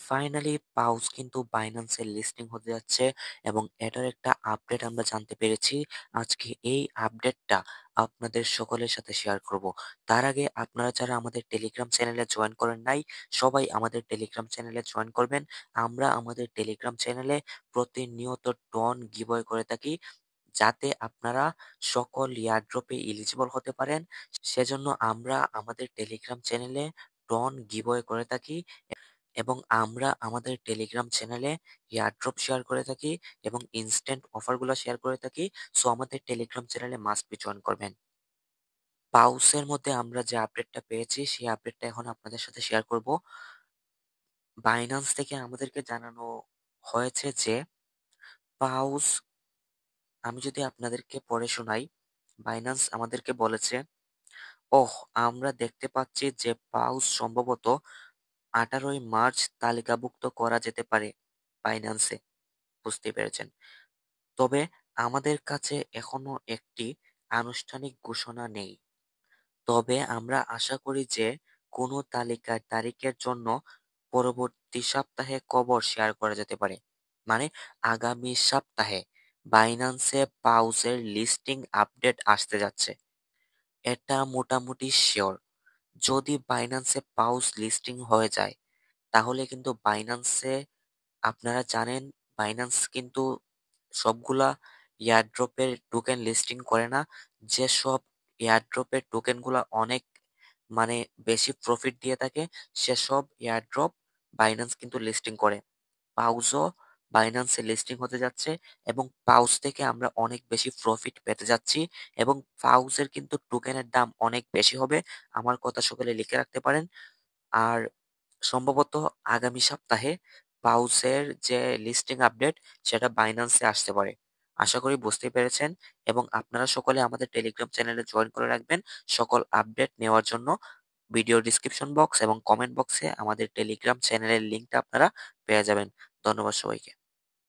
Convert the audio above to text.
Finally পাউস কিন্তু বাইন্যান্সে listing হতে যাচ্ছে এবং এটার একটা আপডেট আমরা জানতে পেরেছি। আজকে এই আপডেটটা আপনাদের সকলের সাথে শেয়ার করব। তার আগে আপনারা যারা আমাদের টেলিগ্রাম চ্যানেলে জয়েন করেন নাই, সবাই আমাদের টেলিগ্রাম চ্যানেলে জয়েন করবেন। আমরা আমাদের টেলিগ্রাম চ্যানেলে প্রতিনিয়ত টন গিভওয়ে করে থাকি, যাতে আপনারা সকল এয়ারড্রপে এলিজিবল হতে পারেন। সেজন্য আমরা আমাদের টেলিগ্রাম চ্যানেলে টন গিভওয়ে করে থাকি এবং আমরা আমাদের টেলিগ্রাম চ্যানেলে এয়ারড্রপ শেয়ার করে থাকি এবং ইনস্ট্যান্ট অফারগুলো শেয়ার করে থাকি। সো আমাদের টেলিগ্রাম চ্যানেলে মাস্ট বি জয়েন করবেন। পাউসের মধ্যে আমরা যে আপডেটটা পেয়েছি সেই আপডেটটা এখন আপনাদের সাথে শেয়ার করব। বাইন্যান্স থেকে আমাদেরকে জানানো হয়েছে যে পাউস, আমি যদি আপনাদেরকে পড়ে শোনাই, বাইন্যান্স আমাদেরকে বলেছে, ওহ, আমরা দেখতে পাচ্ছি যে পাউস সম্ভবত 18ই মার্চ তালিকাভুক্ত করা যেতে পারে বাইন্যান্সে। বুঝতে পেরেছেন? তবে আমাদের কাছে এখনো একটি আনুষ্ঠানিক ঘোষণা নেই। তবে আমরা আশা করি যে কোনো তালিকার তারিখের জন্য পরবর্তী সপ্তাহে খবর শেয়ার করা যেতে পারে। মানে আগামী সপ্তাহে বাইন্যান্সে পাউসের লিস্টিং আপডেট আসতে যাচ্ছে। এটা মোটামুটি শিওর। যদি বাইন্যান্সে পাউস লিস্টিং হয়ে যায়, তাহলে কিন্তু বাইন্যান্সে, আপনারা জানেন, বাইন্যান্স কিন্তু সবগুলা এয়ারড্রপের টোকেন লিস্টিং করে না। যেসব এয়ারড্রপের টোকেনগুলা অনেক মানে বেশি প্রফিট দিয়ে থাকে, সেসব এয়ারড্রপ বাইন্যান্স কিন্তু লিস্টিং করে। পাউসও বাইন্যান্সে লিস্টিং হতে যাচ্ছে এবং পাউস থেকে আমরা অনেক বেশি প্রফিট পেতে যাচ্ছি এবং পাউসের কিন্তু টোকেনের দাম অনেক বেশি হবে। আমার কথা সকলে লিখে রাখতে পারেন। আর সম্ভবত আগামী সপ্তাহে পাউসের যে লিস্টিং আপডেট সেটা বাইন্যান্সে আসতে পারে। আশা করি বুঝতে পেরেছেন এবং আপনারা সকলে আমাদের টেলিগ্রাম চ্যানেলে জয়েন করে রাখবেন সকল আপডেট নেওয়ার জন্য। ভিডিও ডিসক্রিপশন বক্স এবং কমেন্ট বক্সে আমাদের টেলিগ্রাম চ্যানেলের লিঙ্কটা আপনারা পেয়ে যাবেন। ধন্যবাদ সবাইকে।